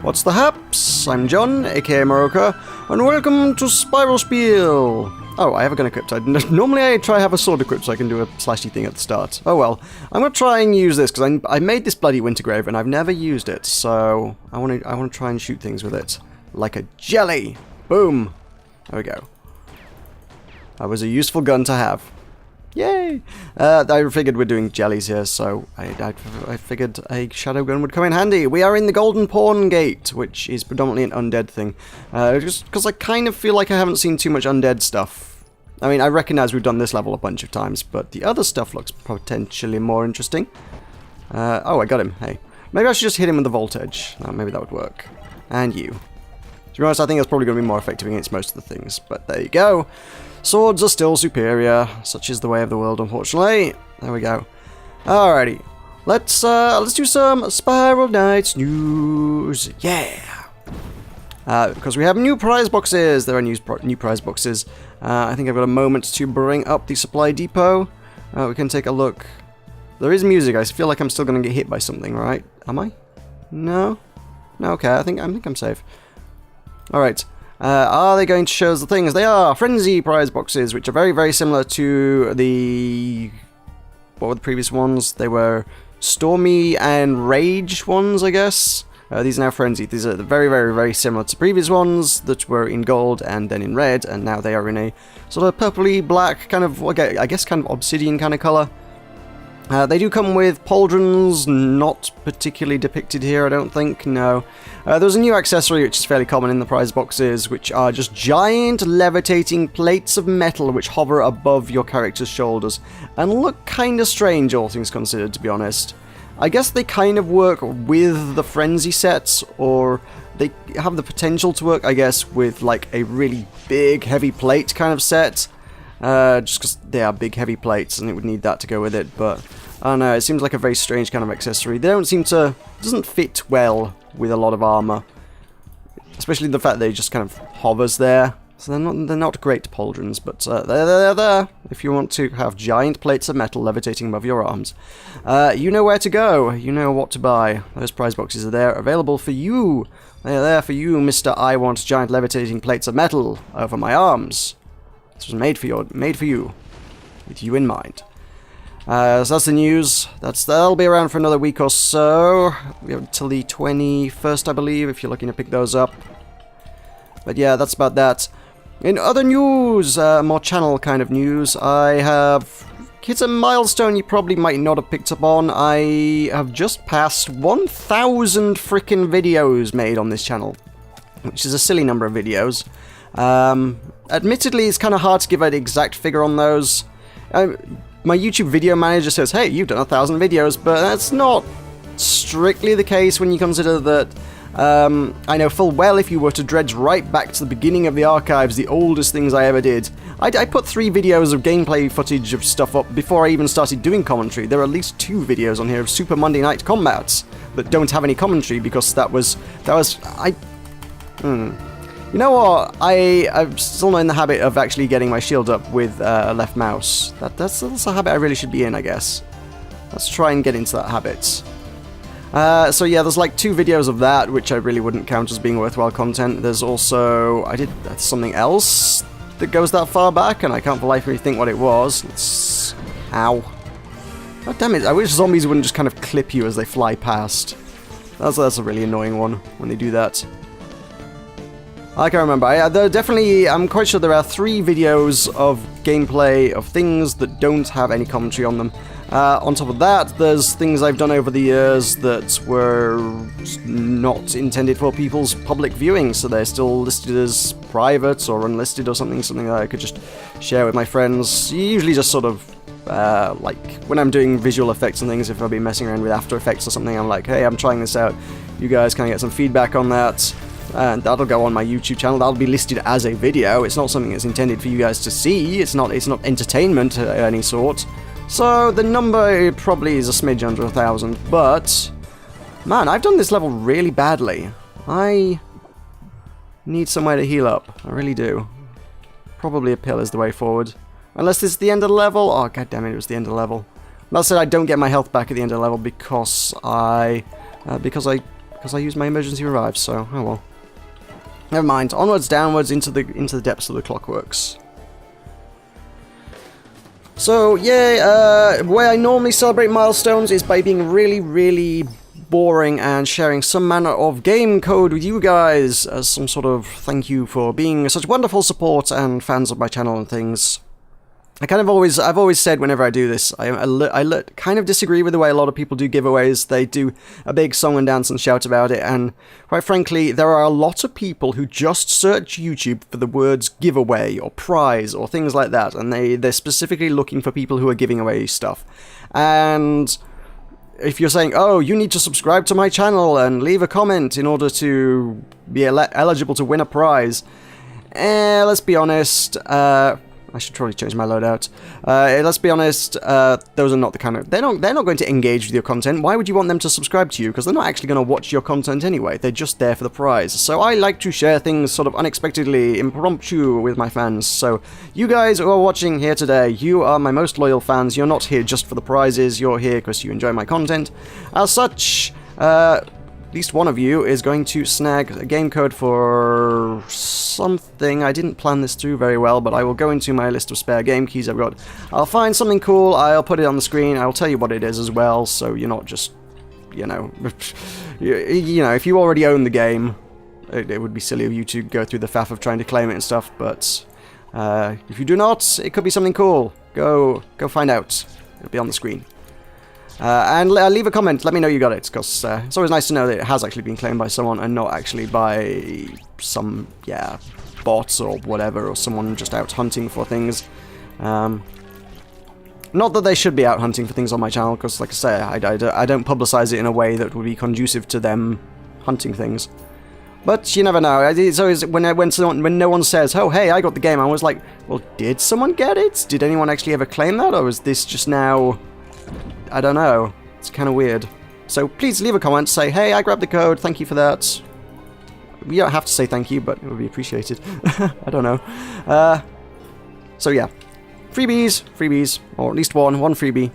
What's the haps? I'm John, aka Meroka, and welcome to Spiel. Oh, I have a gun equipped. Normally I try to have a sword equipped so I can do a slashy thing at the start. Oh well. I'm going to try and use this, because I made this bloody Wintergrave and I've never used it, so I want to try and shoot things with it. Like a jelly! Boom! There we go. That was a useful gun to have. Yay! I figured we're doing jellies here, so I figured a shadow gun would come in handy. We are in the Golden Pawn Gate, which is predominantly an undead thing. Just because I kind of feel like I haven't seen too much undead stuff. I mean, I recognise we've done this level a bunch of times, but the other stuff looks potentially more interesting. Oh, I got him. Hey. Maybe I should just hit him with the voltage. Maybe that would work. And you. To be honest, I think that's probably going to be more effective against most of the things, but there you go. Swords are still superior. Such is the way of the world, unfortunately. There we go. Alrighty. Let's do some Spiral Knights news. Yeah! Because we have new prize boxes. There are new prize boxes. I think I've got a moment to bring up the supply depot. We can take a look. There is music. I feel like I'm still going to get hit by something, right? Am I? No? No, okay. I think I'm safe. Alright. Are they going to show us the things? They are! Frenzy prize boxes, which are very, very similar to the... What were the previous ones? They were Stormy and Rage ones, I guess. These are now Frenzy. These are very, very, very similar to previous ones that were in gold and then in red, and now they are in a sort of purpley black, kind of, okay, I guess kind of obsidian kind of colour. They do come with pauldrons, not particularly depicted here, I don't think, no. There's a new accessory which is fairly common in the prize boxes, which are just giant levitating plates of metal which hover above your character's shoulders, and look kinda strange, all things considered, to be honest. I guess they kind of work with the Frenzy sets, or they have the potential to work, I guess, with like a really big, heavy plate kind of set. Just because they are big, heavy plates, and it would need that to go with it, but I don't know, it seems like a very strange kind of accessory. They don't seem to... doesn't fit well with a lot of armor. Especially the fact that it just kind of hovers there. So they're not great pauldrons, but they're there if you want to have giant plates of metal levitating above your arms. You know where to go. You know what to buy. Those prize boxes are there, available for you. They're there for you, Mr. I want giant levitating plates of metal over my arms. This was made for you, with you in mind. So that's the news. That'll be around for another week or so. We have until the 21st, I believe, if you're looking to pick those up. But yeah, that's about that. In other news, more channel kind of news, I have hit a milestone you probably might not have picked up on. I have just passed 1,000 frickin' videos made on this channel, which is a silly number of videos. Admittedly, it's kind of hard to give an exact figure on those. My YouTube video manager says, hey, you've done 1,000 videos, but that's not strictly the case when you consider that I know full well if you were to dredge right back to the beginning of the archives, the oldest things I ever did. I put 3 videos of gameplay footage of stuff up before I even started doing commentary. There are at least 2 videos on here of Super Monday Night Combats that don't have any commentary because You know what? I'm still not in the habit of actually getting my shield up with a left mouse. That's a habit I really should be in, I guess. Let's try and get into that habit. So yeah, there's like 2 videos of that, which I really wouldn't count as being worthwhile content. There's also... I did something else that goes that far back, and I can't for life really think what it was. Ow. God damn it, I wish zombies wouldn't just kind of clip you as they fly past. That's a really annoying one, when they do that. I can't remember. I'm quite sure there are 3 videos of gameplay of things that don't have any commentary on them. On top of that, there's things I've done over the years that were not intended for people's public viewing, so they're still listed as private or unlisted or something that I could just share with my friends. Usually just sort of, like, when I'm doing visual effects and things, if I've been messing around with After Effects or something, I'm like, hey, I'm trying this out. You guys can get some feedback on that. And that'll go on my YouTube channel. That'll be listed as a video. It's not something that's intended for you guys to see. It's not entertainment of any sort. So the number probably is a smidge under 1,000. But man, I've done this level really badly. I need somewhere to heal up. I really do. Probably a pill is the way forward. Unless this is the end of the level. Oh god damn it! It was the end of the level. That said, I don't get my health back at the end of the level because I because I used my emergency revive, so oh well. Never mind. Onwards, downwards, into the depths of the clockworks. So, yeah, the way I normally celebrate milestones is by being really, really boring and sharing some manner of game code with you guys as some sort of thank you for being such wonderful support and fans of my channel and things. I've always said whenever I do this, I kind of disagree with the way a lot of people do giveaways. They do a big song and dance and shout about it, and quite frankly, there are a lot of people who just search YouTube for the words giveaway or prize or things like that, and they're specifically looking for people who are giving away stuff. And if you're saying, oh, you need to subscribe to my channel and leave a comment in order to be eligible to win a prize, let's be honest, I should probably change my loadout. Let's be honest, those are not the kind of... They're not going to engage with your content. Why would you want them to subscribe to you? Because they're not actually going to watch your content anyway. They're just there for the prize. So I like to share things sort of unexpectedly, impromptu with my fans. So you guys who are watching here today, you are my most loyal fans. You're not here just for the prizes. You're here because you enjoy my content. As such, at least one of you is going to snag a game code for something. I didn't plan this through very well, but I will go into my list of spare game keys I've got. I'll find something cool, I'll put it on the screen, I'll tell you what it is as well, so you're not just, you know, if you already own the game, it would be silly of you to go through the faff of trying to claim it and stuff, but if you do not, it could be something cool. Go find out. It'll be on the screen. And leave a comment, let me know you got it, because it's always nice to know that it has actually been claimed by someone and not actually by some, bots or whatever, or someone just out hunting for things. Not that they should be out hunting for things on my channel, because like I say, I don't publicize it in a way that would be conducive to them hunting things. But you never know. It's always when no one says, oh hey, I got the game, I was like, well, did someone get it? Did anyone actually ever claim that, or is this just now... I don't know. It's kind of weird. So please leave a comment, say, hey, I grabbed the code, thank you for that. You don't have to say thank you, but it would be appreciated. I don't know. So yeah. Freebies, or at least one freebie.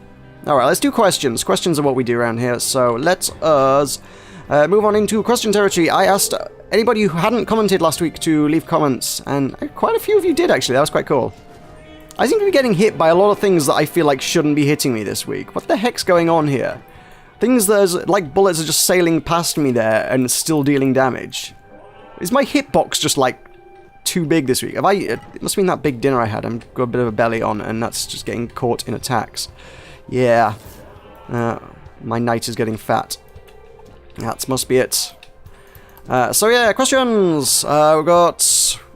Alright, let's do questions. Questions are what we do around here, so let us move on into question territory. I asked anybody who hadn't commented last week to leave comments, and quite a few of you did actually, that was quite cool. I seem to be getting hit by a lot of things that I feel like shouldn't be hitting me this week. What the heck's going on here? Things that are like bullets are just sailing past me there and still dealing damage. Is my hitbox just like too big this week? It must have been that big dinner I had. I've got a bit of a belly on and that's just getting caught in attacks. Yeah. My night is getting fat. That must be it. So yeah, questions.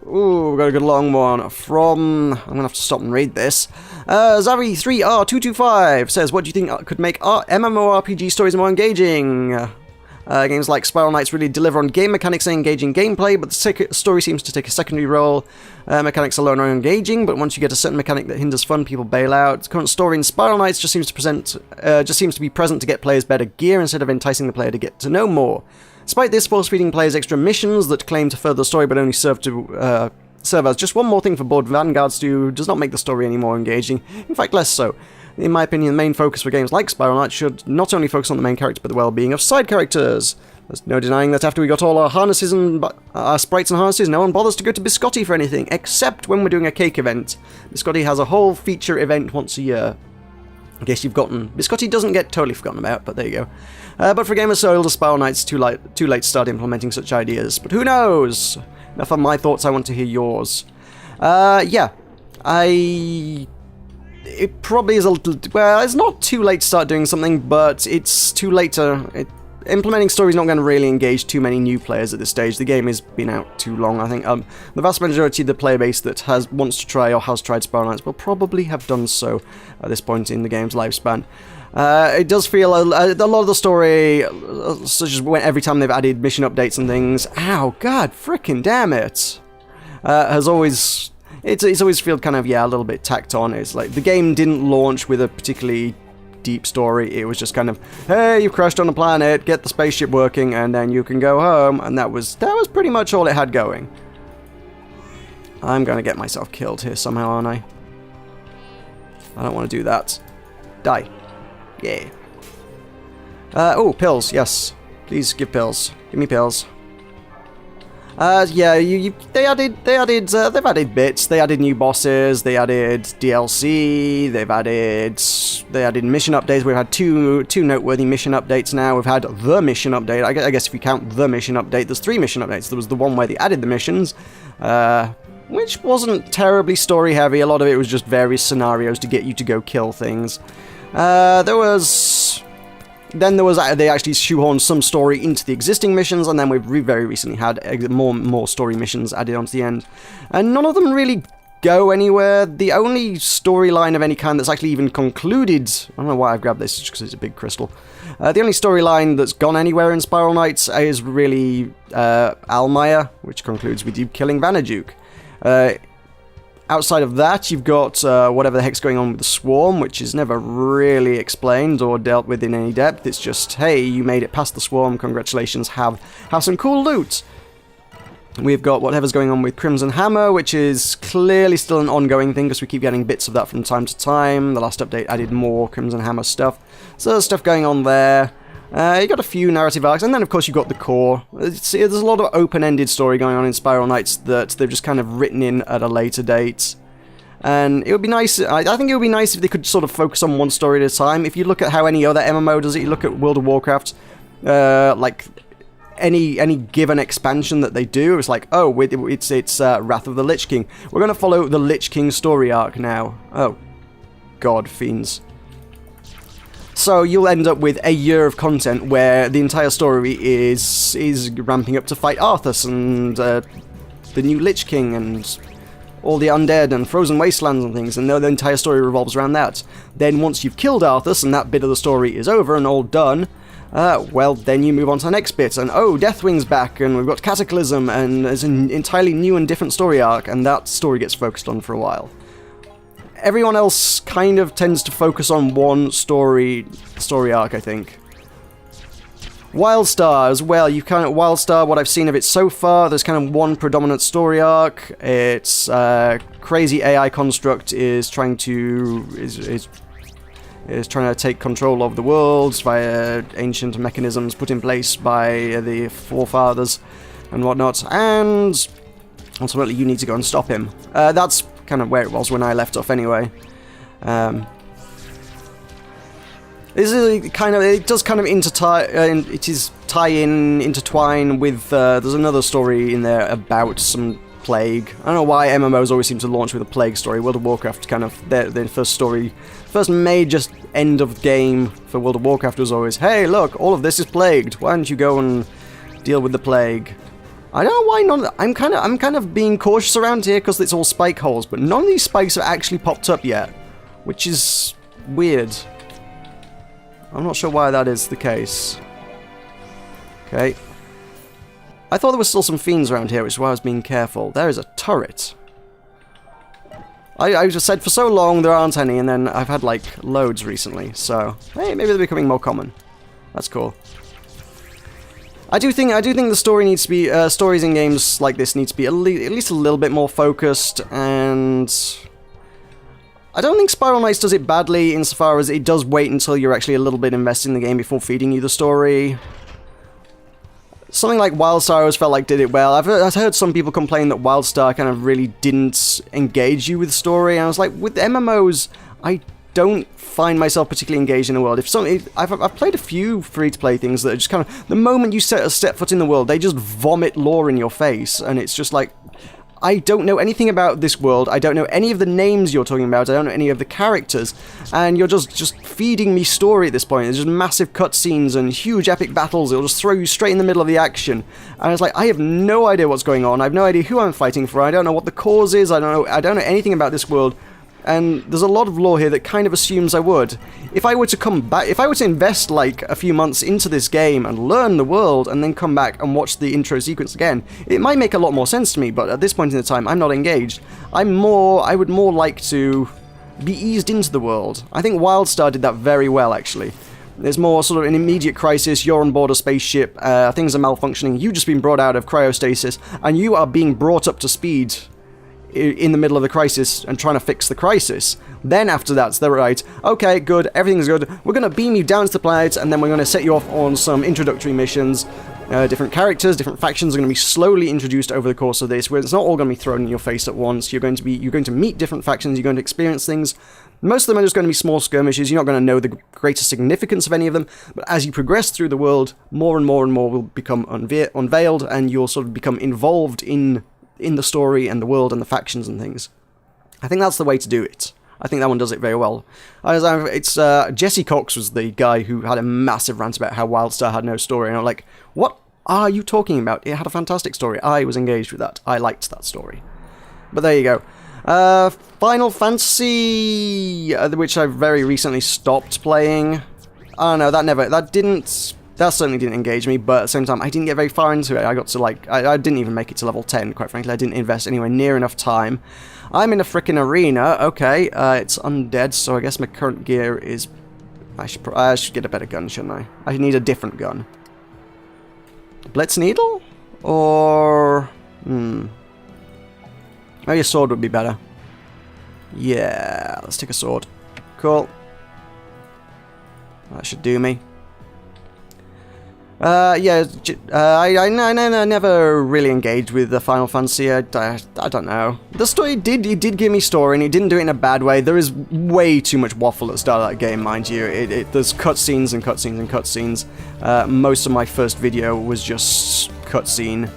We've got a good long one from... I'm gonna have to stop and read this. Zavi3R225 says, what do you think could make MMORPG stories more engaging? Games like Spiral Knights really deliver on game mechanics and engaging gameplay, but the story seems to take a secondary role. Mechanics alone are engaging, but once you get a certain mechanic that hinders fun, people bail out. The current story in Spiral Knights just seems to be present to get players better gear instead of enticing the player to get to know more. Despite this, force-feeding players extra missions that claim to further the story but only serve as just one more thing for bored vanguards to do does not make the story any more engaging, in fact less so. In my opinion, the main focus for games like Spiral Knights should not only focus on the main character but the well-being of side characters. There's no denying that after we got all our harnesses and our sprites and harnesses, no one bothers to go to Biscotti for anything, except when we're doing a cake event. Biscotti has a whole feature event once a year. In case you've gotten... Biscotti doesn't get totally forgotten about, but there you go. But for gamers so old as Spiral Knights, too late to start implementing such ideas. But who knows? Enough of my thoughts, I want to hear yours. Yeah. It probably is a little... Well, it's not too late to start doing something, but it's too late to... Implementing story is not going to really engage too many new players at this stage. The game has been out too long, I think. The vast majority of the player base that wants to try or has tried Spiral Knights will probably have done so at this point in the game's lifespan. It does feel a lot of the story, such as every time they've added mission updates and things, ow, god, frickin' damn it, has always, it's always felt kind of, a little bit tacked on. It's like, the game didn't launch with a particularly deep story, it was just kind of, hey, you've crashed on a planet, get the spaceship working, and then you can go home, and that was pretty much all it had going. I'm gonna get myself killed here somehow, aren't I? I don't want to do that. Die. Yeah. Oh, pills, yes. Please give pills. Give me pills. Yeah, they've added bits. They added new bosses. They added DLC. They added mission updates. We've had two noteworthy mission updates now. We've had the mission update. I guess if you count the mission update, there's 3 mission updates. There was the one where they added the missions, which wasn't terribly story heavy. A lot of it was just various scenarios to get you to go kill things. They actually shoehorned some story into the existing missions, and then we've very recently had more story missions added onto the end. And none of them really go anywhere. The only storyline of any kind that's actually even concluded... I don't know why I've grabbed this, just because it's a big crystal. The only storyline that's gone anywhere in Spiral Knights is really Almaya, which concludes with you killing Vanajuk. Outside of that, you've got whatever the heck's going on with the Swarm, which is never really explained or dealt with in any depth. It's just, hey, you made it past the Swarm, congratulations, have some cool loot. We've got whatever's going on with Crimson Hammer, which is clearly still an ongoing thing, because we keep getting bits of that from time to time. The last update added more Crimson Hammer stuff. So there's stuff going on there. You got a few narrative arcs, and then of course you got the core. There's a lot of open-ended story going on in Spiral Knights that they've just kind of written in at a later date. And it would be nice, I think it would be nice if they could sort of focus on one story at a time. If you look at how any other MMO does it, you look at World of Warcraft, like any given expansion that they do, it's like, oh, it's Wrath of the Lich King. We're going to follow the Lich King story arc now. Oh, God, fiends. So you'll end up with a year of content where the entire story is ramping up to fight Arthas and the new Lich King and all the undead and frozen wastelands and things, and the entire story revolves around that. Then once you've killed Arthas and that bit of the story is over and all done, well, then you move on to the next bit, and oh, Deathwing's back, and we've got Cataclysm, and there's an entirely new and different story arc, and that story gets focused on for a while. Everyone else kind of tends to focus on one story arc, I think. Wildstar as well. Wildstar, what I've seen of it so far, there's kind of one predominant story arc. It's crazy AI construct is trying to take control of the world via ancient mechanisms put in place by the forefathers and whatnot, and ultimately you need to go and stop him. That's kind of where it was when I left off anyway. It does kind of intertwine with, there's another story in there about some plague. I don't know why MMOs always seem to launch with a plague story. World of Warcraft kind of, their first major end of game for World of Warcraft was always, hey look, all of this is plagued, why don't you go and deal with the plague? I don't know why none. I'm kind of being cautious around here because it's all spike holes, but none of these spikes have actually popped up yet, which is weird. I'm not sure why that is the case. Okay. I thought there was still some fiends around here, which is why I was being careful. There is a turret. I just said for so long there aren't any, and then I've had like loads recently, so hey, maybe they're becoming more common. That's cool. I do think the story needs to be stories in games like this need to be at least a little bit more focused, and I don't think Spiral Knights does it badly insofar as it does wait until you're actually a little bit invested in the game before feeding you the story. Something like Wildstar I always felt like did it well. I've heard some people complain that Wildstar kind of really didn't engage you with the story, and I was like, with MMOs, I don't find myself particularly engaged in the world. I've played a few free-to-play things that are just kind of, the moment you step foot in the world, they just vomit lore in your face, and it's just like, I don't know anything about this world, I don't know any of the names you're talking about, I don't know any of the characters, and you're just feeding me story at this point. There's just massive cutscenes and huge epic battles, it'll just throw you straight in the middle of the action, and it's like, I have no idea what's going on, I have no idea who I'm fighting for, I don't know what the cause is, I don't know anything about this world. And there's a lot of lore here that kind of assumes I would. If I were to come back, if I were to invest like a few months into this game and learn the world and then come back and watch the intro sequence again, it might make a lot more sense to me, but at this point in the time, I'm not engaged. I would more like to be eased into the world. I think Wildstar did that very well, actually. There's more sort of an immediate crisis, you're on board a spaceship, things are malfunctioning, you've just been brought out of cryostasis, and you are being brought up to speed in the middle of the crisis and trying to fix the crisis. Then after that, they're right, okay, good, everything's good, we're going to beam you down to the planet, and then we're going to set you off on some introductory missions. Different characters, different factions are going to be slowly introduced over the course of this, where it's not all going to be thrown in your face at once. You're going to meet different factions, you're going to experience things. Most of them are just going to be small skirmishes, you're not going to know the greater significance of any of them, but as you progress through the world, more and more and more will become unveiled, and you'll sort of become involved in the story and the world and the factions and things. I think that's the way to do it. I think that one does it very well. Jesse Cox was the guy who had a massive rant about how Wildstar had no story, and I'm like, what are you talking about? It had a fantastic story. I was engaged with that. I liked that story. But there you go. Final Fantasy, which I very recently stopped playing. Oh no, that certainly didn't engage me, but at the same time, I didn't get very far into it. I got to, I didn't even make it to level 10, quite frankly. I didn't invest anywhere near enough time. I'm in a frickin' arena. Okay, it's undead, so I guess my current gear is... I should get a better gun, shouldn't I? I need a different gun. Blitz Needle? Or... Maybe a sword would be better. Yeah, let's take a sword. Cool. That should do me. I never really engaged with the Final Fantasy. I don't know. The story did give me story, and it didn't do it in a bad way. There is way too much waffle at the start of that game, mind you. There's cutscenes and cutscenes and cutscenes. Most of my first video was just cutscene.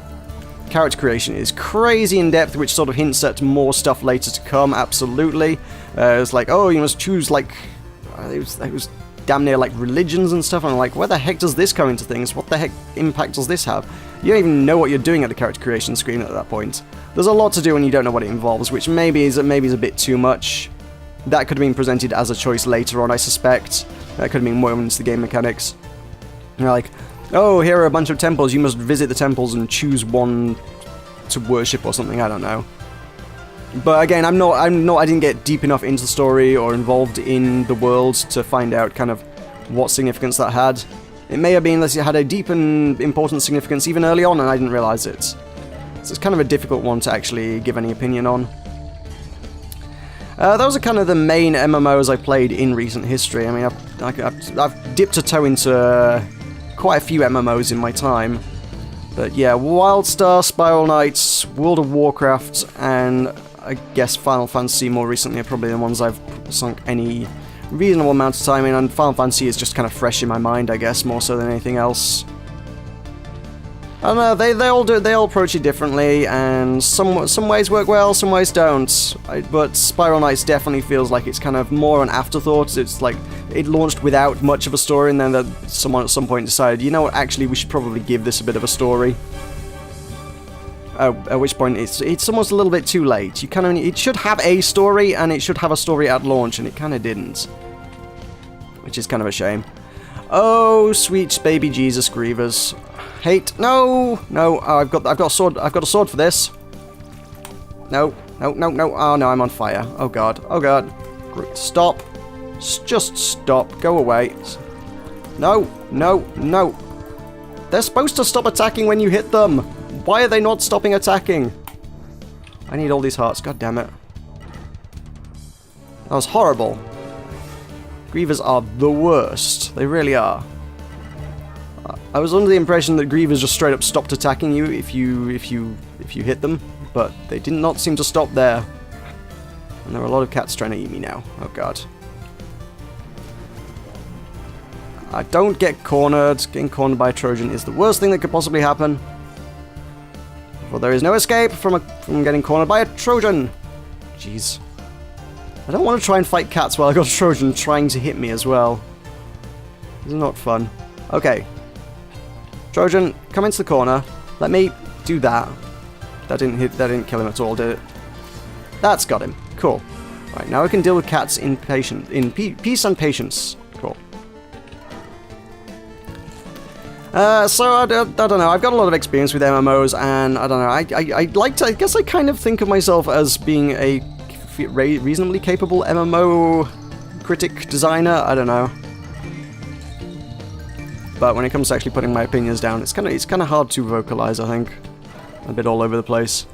Character creation is crazy in depth, which sort of hints at more stuff later to come. Absolutely. It's like, oh, you must choose like. It was damn near like religions and stuff, and I'm like, where the heck does this come into things? What the heck impact does this have? You don't even know what you're doing at the character creation screen at that point. There's a lot to do and you don't know what it involves, which maybe is a bit too much. That could have been presented as a choice later on, I suspect. That could have been more into the game mechanics. You're like, oh, here are a bunch of temples, you must visit the temples and choose one to worship or something, I don't know. But again, I didn't get deep enough into the story or involved in the world to find out kind of what significance that had. It may have been that it had a deep and important significance even early on and I didn't realize it. So it's kind of a difficult one to actually give any opinion on. Those are kind of the main MMOs I played in recent history. I mean, I've dipped a toe into quite a few MMOs in my time. But yeah, Wildstar, Spiral Knights, World of Warcraft, and I guess Final Fantasy more recently are probably the ones I've sunk any reasonable amount of time in, and Final Fantasy is just kind of fresh in my mind, I guess, more so than anything else. I don't know, they all approach it differently, and some ways work well, some ways don't. But Spiral Knights definitely feels like it's kind of more an afterthought. It's like it launched without much of a story, and then that someone at some point decided, you know what, actually we should probably give this a bit of a story. At which point it's almost a little bit too late. It should have a story, and it should have a story at launch, and it kind of didn't, which is kind of a shame. Oh, sweet baby Jesus, Grievous. Hate. No. Oh, I've got a sword. I've got a sword for this. No. Oh no, I'm on fire. Oh god. Stop. Just stop. Go away. No. They're supposed to stop attacking when you hit them. Why are they not stopping attacking? I need all these hearts. God damn it. That was horrible. Grievers are the worst. They really are. I was under the impression that Grievers just straight up stopped attacking you if you hit them, but they did not seem to stop there. And there are a lot of cats trying to eat me now. Oh god. I don't get cornered. Getting cornered by a Trojan is the worst thing that could possibly happen. For there is no escape from getting cornered by a Trojan. Jeez. I don't want to try and fight cats while I got a Trojan trying to hit me as well. This is not fun. Okay. Trojan, come into the corner. Let me do that. That didn't kill him at all, did it? That's got him. Cool. Right, now we can deal with cats in peace and patience. Cool. So I don't know. I've got a lot of experience with MMOs, and I don't know. I guess I kind of think of myself as being a reasonably capable MMO critic designer. I don't know. But when it comes to actually putting my opinions down, it's kind of hard to vocalize, I think. A bit all over the place.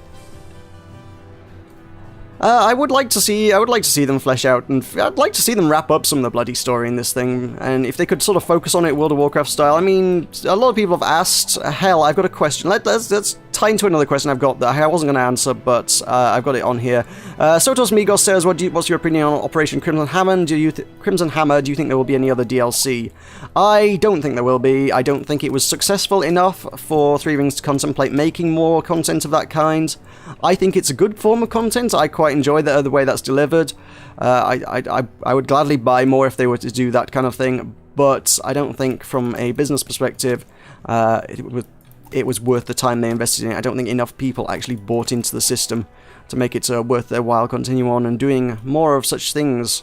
I would like to see them flesh out, and I'd like to see them wrap up some of the bloody story in this thing, and if they could sort of focus on it World of Warcraft style. I mean, a lot of people have asked, hell, I've got a question, let's tie into another question I've got that I wasn't going to answer, but I've got it on here. Sotos Migos says, what's your opinion on Operation Crimson Hammer? Do you think there will be any other DLC? I don't think there will be. I don't think it was successful enough for Three Rings to contemplate making more content of that kind. I think it's a good form of content. I quite enjoy the way that's delivered. I would gladly buy more if they were to do that kind of thing, but I don't think from a business perspective it was worth the time they invested in it. I don't think enough people actually bought into the system to make it worth their while continue on and doing more of such things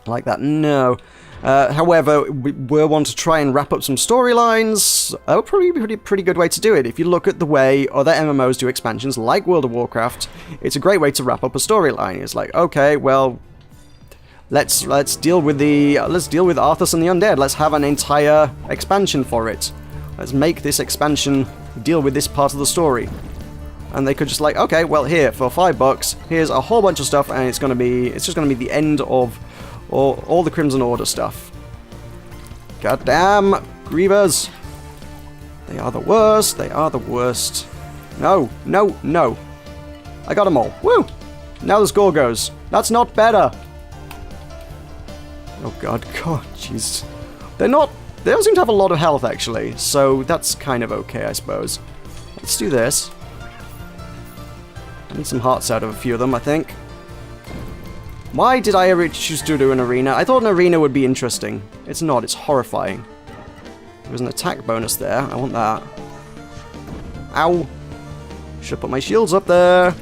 like that. No. However, we want to try and wrap up some storylines. That would probably be a pretty good way to do it. If you look at the way other MMOs do expansions, like World of Warcraft, it's a great way to wrap up a storyline. It's like, okay, well, let's deal with Arthas and the Undead. Let's have an entire expansion for it. Let's make this expansion deal with this part of the story. And they could just like, okay, well, here for $5, here's a whole bunch of stuff, and it's just gonna be the end of all the Crimson Order stuff. Goddamn Grievers! They are the worst. They are the worst. No, no, no! I got them all. Woo! Now there's Gorgos. That's not better. Oh god, jeez. They don't seem to have a lot of health actually, so that's kind of okay, I suppose. Let's do this. I need some hearts out of a few of them, I think. Why did I ever choose to do an arena? I thought an arena would be interesting. It's not, it's horrifying. There was an attack bonus there, I want that. Ow! Should put my shields up there.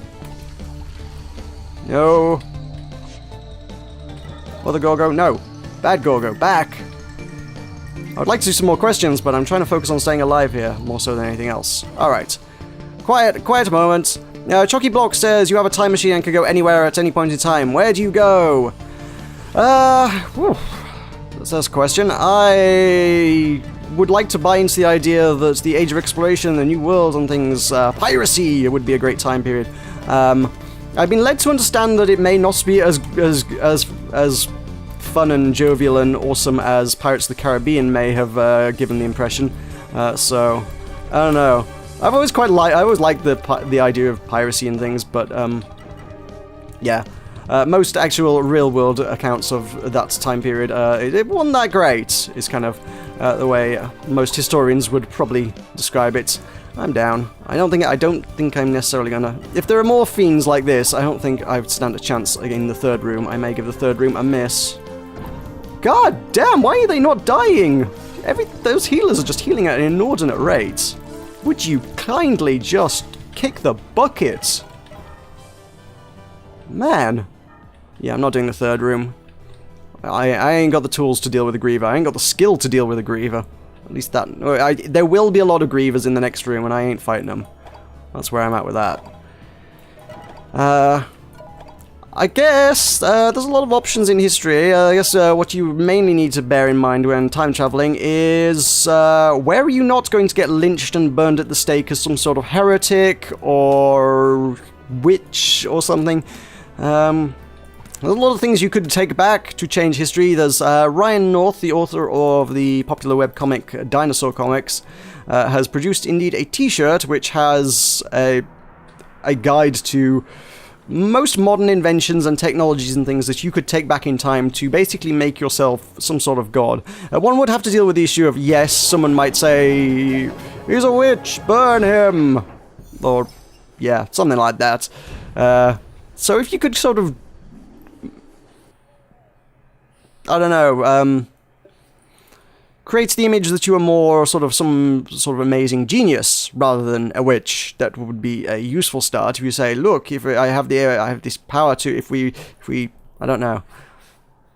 No. Other Gorgo, no. Bad Gorgo, back! I would like to do some more questions, but I'm trying to focus on staying alive here, more so than anything else. Alright. Quiet moment. Chucky Block says, you have a time machine and can go anywhere at any point in time. Where do you go? That's a question. I would like to buy into the idea that the Age of Exploration, the New World and things, piracy would be a great time period. I've been led to understand that it may not be as fun and jovial and awesome as Pirates of the Caribbean may have given the impression. So, I don't know. I always liked the idea of piracy and things, but yeah, most actual real-world accounts of that time period, it wasn't that great. Is kind of the way most historians would probably describe it. I'm down. I don't think I'm necessarily gonna. If there are more fiends like this, I don't think I would stand a chance in the third room. I may give the third room a miss. God damn! Why are they not dying? Those healers are just healing at an inordinate rate. Would you kindly just kick the bucket? Man. Yeah, I'm not doing the third room. I ain't got the tools to deal with a Griever. I ain't got the skill to deal with a Griever. At least that... there will be a lot of Grievers in the next room, and I ain't fighting them. That's where I'm at with that. I guess there's a lot of options in history. I guess what you mainly need to bear in mind when time traveling is where are you not going to get lynched and burned at the stake as some sort of heretic or witch or something. There's a lot of things you could take back to change history. There's Ryan North, the author of the popular webcomic Dinosaur Comics, has produced indeed a t-shirt which has a guide to most modern inventions and technologies and things that you could take back in time to basically make yourself some sort of god. One would have to deal with the issue of, yes, someone might say, he's a witch, burn him! Or, yeah, something like that. So if you could sort of, I don't know, create the image that you are more some sort of amazing genius rather than a witch, that would be a useful start. If you say, look, if I have this power to, if we, I don't know.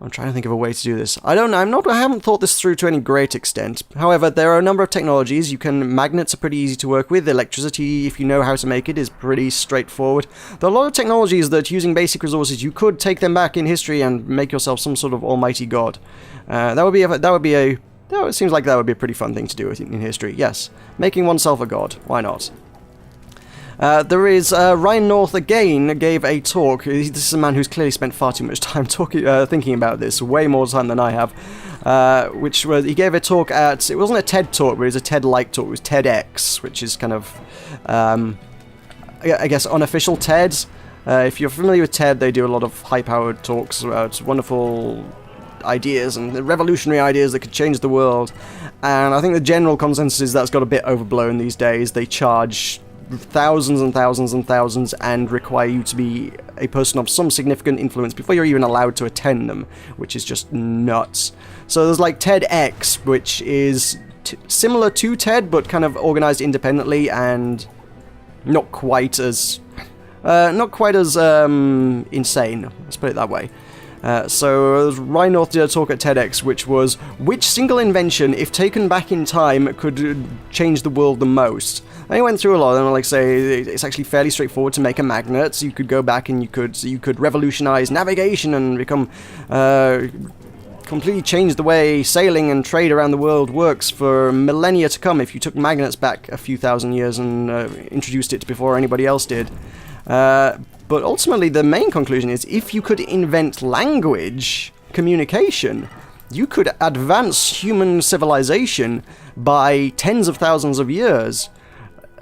I'm trying to think of a way to do this. I haven't thought this through to any great extent. However, there are a number of technologies. Magnets are pretty easy to work with. Electricity, if you know how to make it, is pretty straightforward. There are a lot of technologies that, using basic resources, you could take them back in history and make yourself some sort of almighty god. It seems like that would be a pretty fun thing to do in history. Yes, making oneself a god. Why not? There is Ryan North again gave a talk. This is a man who's clearly spent far too much time thinking about this, way more time than I have. Which was, he gave a talk at, it wasn't a TED talk, but it was a TED-like talk. It was TEDx, which is kind of, I guess, unofficial TED. If you're familiar with TED, they do a lot of high-powered talks about wonderful ideas and revolutionary ideas that could change the world. And I think the general consensus is that's got a bit overblown these days. They charge thousands and thousands and thousands and require you to be a person of some significant influence before you're even allowed to attend them, which is just nuts. So there's like TEDx, which is similar to TED, but kind of organized independently and not quite as insane, let's put it that way. So Ryan North did a talk at TEDx, which was, which single invention, if taken back in time, could change the world the most? And he went through a lot, and like say, it's actually fairly straightforward to make a magnet. So you could go back and you could revolutionize navigation and become completely change the way sailing and trade around the world works for millennia to come if you took magnets back a few thousand years and introduced it before anybody else did. But ultimately, the main conclusion is, if you could invent language, communication, you could advance human civilization by tens of thousands of years.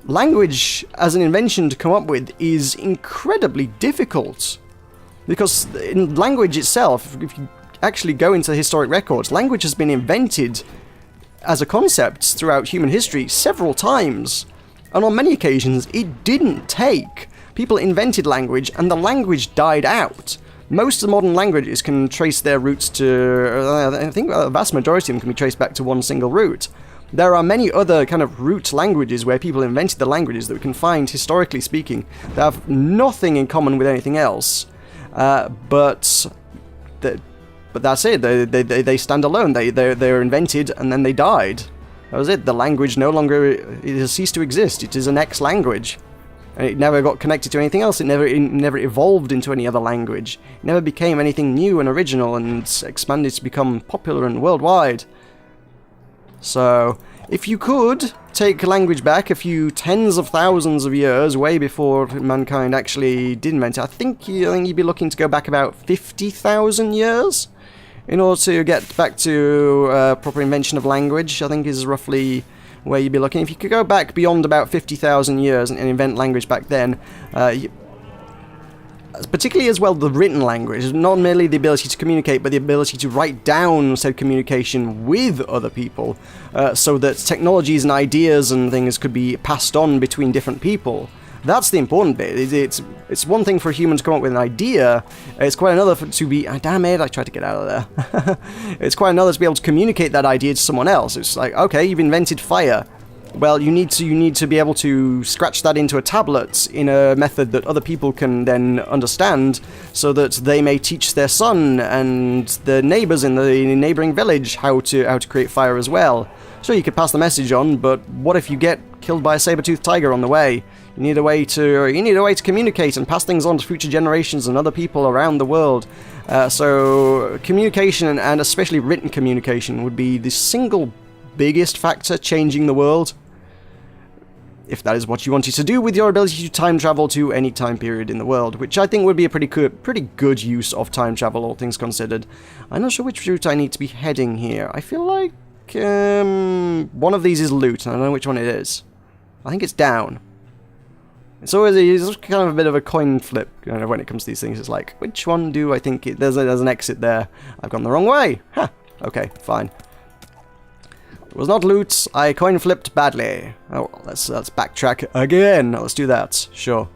Language, as an invention to come up with, is incredibly difficult. Because in language itself, if you actually go into historic records, language has been invented as a concept throughout human history several times. And on many occasions, it didn't take. People invented language, and the language died out. Most of the modern languages can trace their roots to, I think a vast majority of them can be traced back to one single root. There are many other kind of root languages where people invented the languages that we can find, historically speaking, that have nothing in common with anything else. But that's it. They stand alone. They're invented, and then they died. That was it. The language no longer, it has ceased to exist. It is an X-language. And it never got connected to anything else. It never evolved into any other language. It never became anything new and original and expanded to become popular and worldwide. So, if you could take language back a few tens of thousands of years, way before mankind actually did invent it, I think you'd be looking to go back about 50,000 years in order to get back to proper invention of language. I think is roughly where you'd be looking. If you could go back beyond about 50,000 years and invent language back then, particularly as well the written language, not merely the ability to communicate, but the ability to write down said communication with other people, so that technologies and ideas and things could be passed on between different people. That's the important bit. It's one thing for a human to come up with an idea, it's quite another to be... damn it, I tried to get out of there. It's quite another to be able to communicate that idea to someone else. It's like, okay, you've invented fire. Well, you need to be able to scratch that into a tablet in a method that other people can then understand, so that they may teach their son and the neighbors in the neighboring village how to create fire as well. Sure, you could pass the message on, but what if you get killed by a saber-toothed tiger on the way? You need a way to communicate and pass things on to future generations and other people around the world. So communication, and especially written communication, would be the single biggest factor changing the world. If that is what you wanted to do with your ability to time travel to any time period in the world, which I think would be a pretty good use of time travel, all things considered. I'm not sure which route I need to be heading here. I feel like one of these is loot, and I don't know which one it is. I think it's down. It's always kind of a bit of a coin flip, you know, when it comes to these things. It's like, which one do I think there's an exit there? I've gone the wrong way. Huh. Okay, fine. It was not loot. I coin flipped badly. Oh, let's backtrack again. Let's do that. Sure.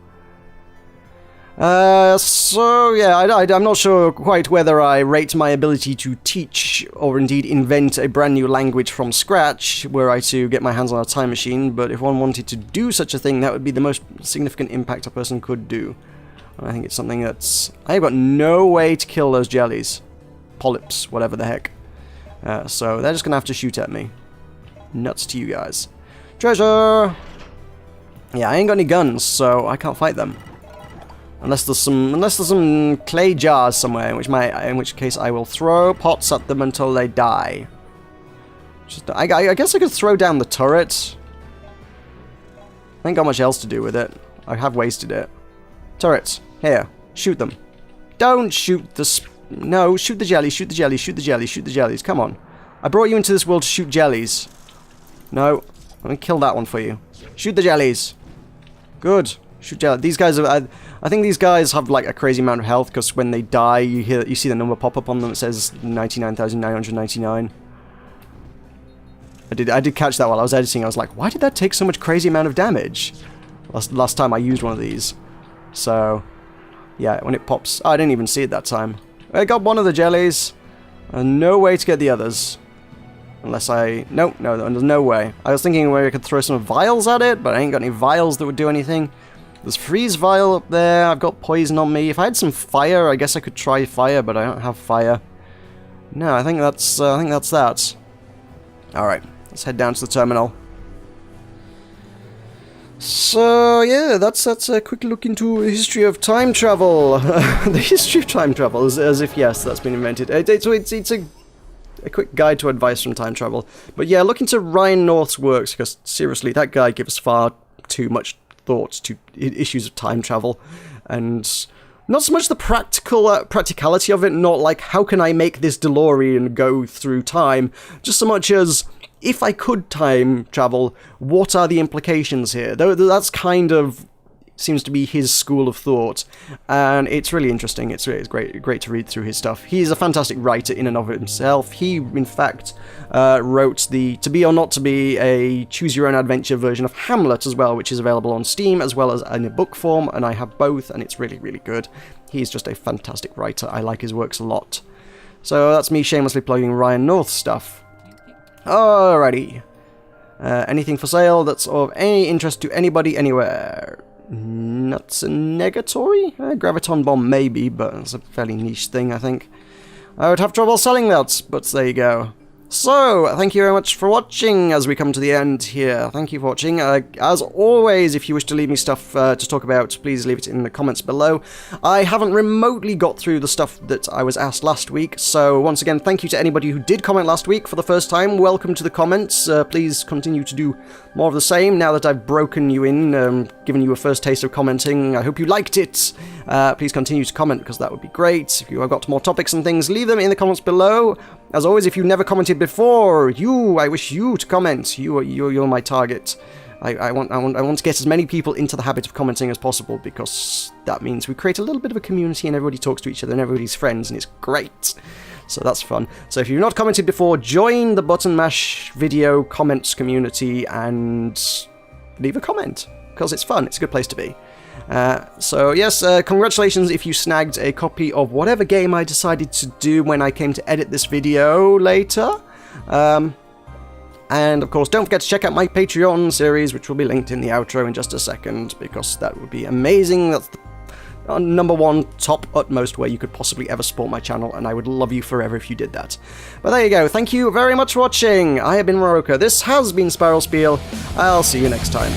So yeah, I'm not sure quite whether I rate my ability to teach or indeed invent a brand new language from scratch were I to get my hands on a time machine, but if one wanted to do such a thing, that would be the most significant impact a person could do. And I think it's something that's... I've got no way to kill those jellies. Polyps, whatever the heck. So they're just gonna have to shoot at me. Nuts to you guys. Treasure! Yeah, I ain't got any guns, so I can't fight them. Unless there's some clay jars somewhere, in which case I will throw pots at them until they die. I guess I could throw down the turret. I ain't got much else to do with it. I have wasted it. Turrets, here, shoot them. Don't shoot the no, shoot the jellies, shoot the jellies, shoot the jellies, shoot the jellies. Come on. I brought you into this world to shoot jellies. No, I'm gonna kill that one for you. Shoot the jellies. Good. Shoot jellies. These guys are... I think these guys have like a crazy amount of health because when they die, you see the number pop up on them. It says 99,999. I did catch that while I was editing. I was like, why did that take so much crazy amount of damage? Last time I used one of these. So, yeah, when it pops... Oh, I didn't even see it that time. I got one of the jellies. And no way to get the others. Unless I... No, there's no way. I was thinking where I could throw some vials at it, but I ain't got any vials that would do anything. There's freeze vial up there. I've got poison on me. If I had some fire, I guess I could try fire, but I don't have fire. No, I think that's that. Alright, let's head down to the terminal. So, yeah, that's a quick look into the history of time travel. The history of time travel, as if, yes, that's been invented. It's a quick guide to advice from time travel. But yeah, look into Ryan North's works, because seriously, that guy gives far too much thought to issues of time travel. And not so much the practicality of it, not like, how can I make this DeLorean go through time, just so much as... if I could time travel, what are the implications here? That's kind of seems to be his school of thought, and it's really interesting. It's great to read through his stuff. He's a fantastic writer in and of himself. He, in fact, wrote the To Be or Not to Be, a choose-your-own-adventure version of Hamlet as well, which is available on Steam as well as in a book form, and I have both, and it's really, really good. He's just a fantastic writer. I like his works a lot. So that's me shamelessly plugging Ryan North's stuff. Alrighty. Anything for sale that's of any interest to anybody anywhere? Nuts and negatory? Graviton Bomb maybe, but it's a fairly niche thing, I think. I would have trouble selling that, but there you go. So, thank you very much for watching as we come to the end here. Thank you for watching. As always, if you wish to leave me stuff to talk about, please leave it in the comments below. I haven't remotely got through the stuff that I was asked last week, so once again, thank you to anybody who did comment last week for the first time. Welcome to the comments. Please continue to do more of the same now that I've broken you in, given you a first taste of commenting. I hope you liked it. Please continue to comment, because that would be great. If you have got more topics and things, leave them in the comments below. As always, if you've never commented before, I wish you to comment. You're my target. I want to get as many people into the habit of commenting as possible, because that means we create a little bit of a community and everybody talks to each other and everybody's friends, and it's great. So that's fun. So if you've not commented before, join the Button Mash video comments community and leave a comment, because it's fun. It's a good place to be. So yes, congratulations if you snagged a copy of whatever game I decided to do when I came to edit this video later. And of course, don't forget to check out my Patreon series, which will be linked in the outro in just a second, because that would be amazing. That's the #1 top utmost way you could possibly ever support my channel, and I would love you forever if you did that. But there you go. Thank you very much for watching. I have been Meroka. This has been Spiel. I'll see you next time.